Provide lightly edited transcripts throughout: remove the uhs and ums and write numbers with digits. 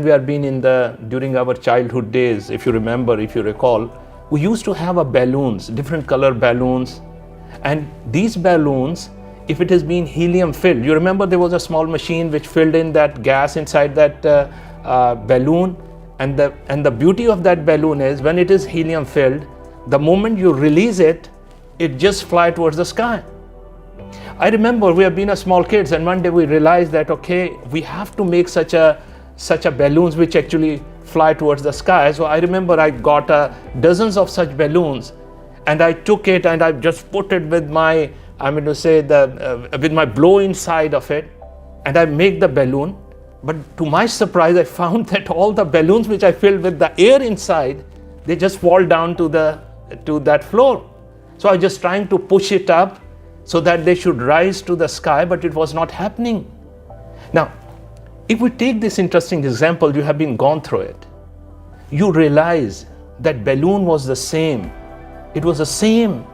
we are being during our childhood days, if you remember, if you recall, we used to have balloons, different color balloons. And these balloons, if it has been helium filled, you remember there was a small machine which filled in that gas inside that balloon. And the beauty of that balloon is when it is helium filled, the moment you release it, it just flies towards the sky. I remember we have been a small kids, and one day we realized that, okay, we have to make such a balloons which actually fly towards the sky. So I remember I got dozens of such balloons, and I took it and I just put it with my, with my blow inside of it, and I make the balloon. But to my surprise, I found that all the balloons which I filled with the air inside, they just fall down to that floor. So I was just trying to push it up so that they should rise to the sky, but it was not happening. Now, if we take this interesting example, you have been gone through it, you realize that balloon was the same. It was the same.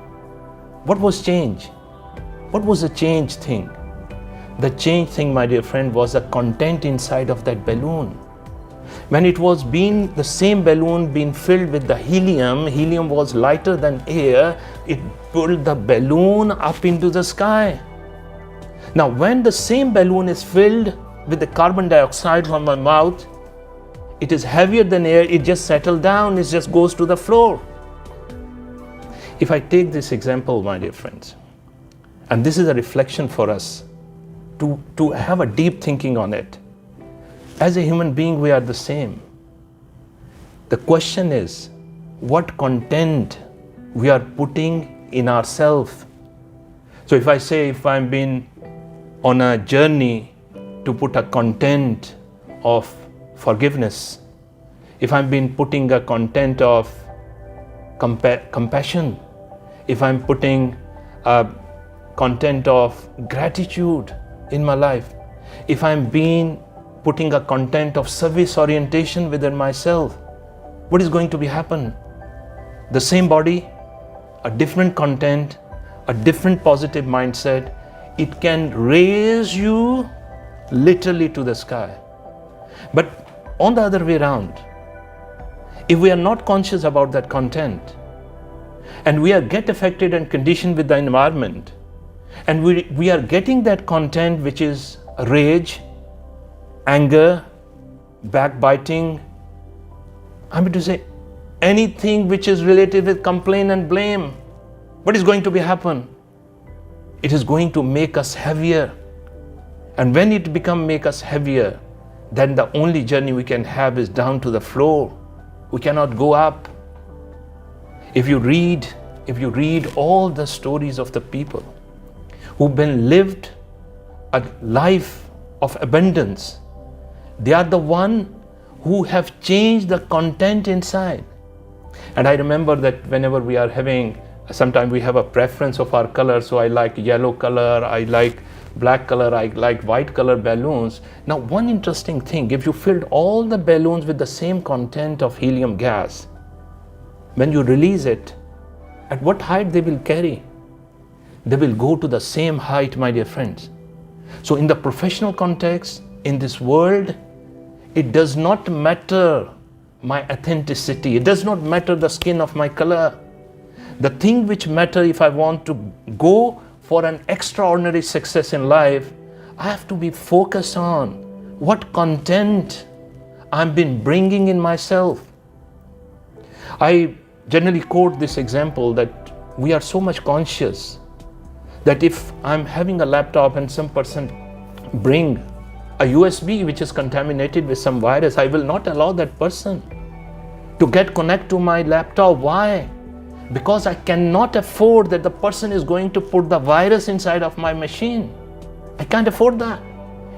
What was change? What was the change thing? The change thing, my dear friend, was the content inside of that balloon. When it was the same balloon being filled with the helium was lighter than air, it pulled the balloon up into the sky. Now, when the same balloon is filled with the carbon dioxide from my mouth, it is heavier than air, it just settles down, it just goes to the floor. If I take this example, my dear friends, and this is a reflection for us to have a deep thinking on it. As a human being, we are the same. The question is, what content we are putting in ourselves? So if I say, if I'm been on a journey to put a content of forgiveness, if I've been putting a content of compassion, if I'm putting a content of gratitude in my life, if I'm been putting a content of service orientation within myself, what is going to be happen? The same body, a different content, a different positive mindset, it can raise you literally to the sky. But on the other way around, if we are not conscious about that content, and we are get affected and conditioned with the environment, and we are getting that content which is rage, anger, backbiting, anything which is related with complaint and blame, what is going to happen? It is going to make us heavier. And when it make us heavier, then the only journey we can have is down to the floor. We cannot go up. If you read all the stories of the people who've been lived a life of abundance, they are the one who have changed the content inside. And I remember that whenever we are having, sometimes we have a preference of our color. So I like yellow color, I like black color, I like white color balloons. Now, one interesting thing, if you filled all the balloons with the same content of helium gas, when you release it, at what height they will carry? They will go to the same height, my dear friends. So in the professional context, in this world, it does not matter my authenticity. It does not matter the skin of my color. The thing which matters, if I want to go for an extraordinary success in life, I have to be focused on what content I've been bringing in myself. I generally quote this example that we are so much conscious that if I'm having a laptop and some person bring a USB which is contaminated with some virus, I will not allow that person to get connect to my laptop. Why? Because I cannot afford that the person is going to put the virus inside of my machine. I can't afford that.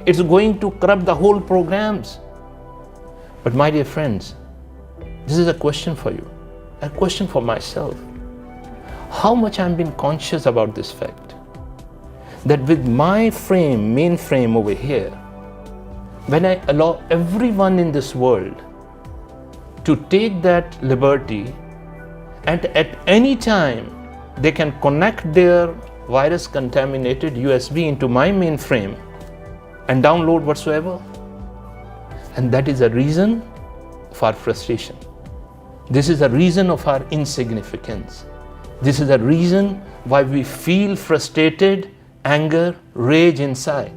It's going to corrupt the whole programs. But my dear friends, this is a question for you, a question for myself. How much I'm being conscious about this fact that with my main frame over here, when I allow everyone in this world to take that liberty, and at any time they can connect their virus contaminated USB into my mainframe and download whatsoever. And that is a reason of our frustration. This is a reason of our insignificance. This is a reason why we feel frustrated, anger, rage inside.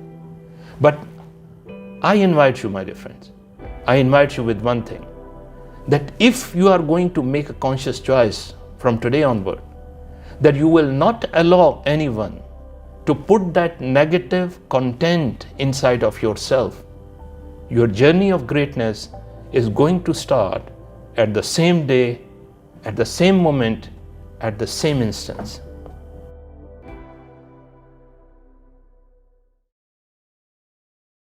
But I invite you, my dear friends, I invite you with one thing, that if you are going to make a conscious choice from today onward, that you will not allow anyone to put that negative content inside of yourself, your journey of greatness is going to start at the same day, at the same moment, at the same instance.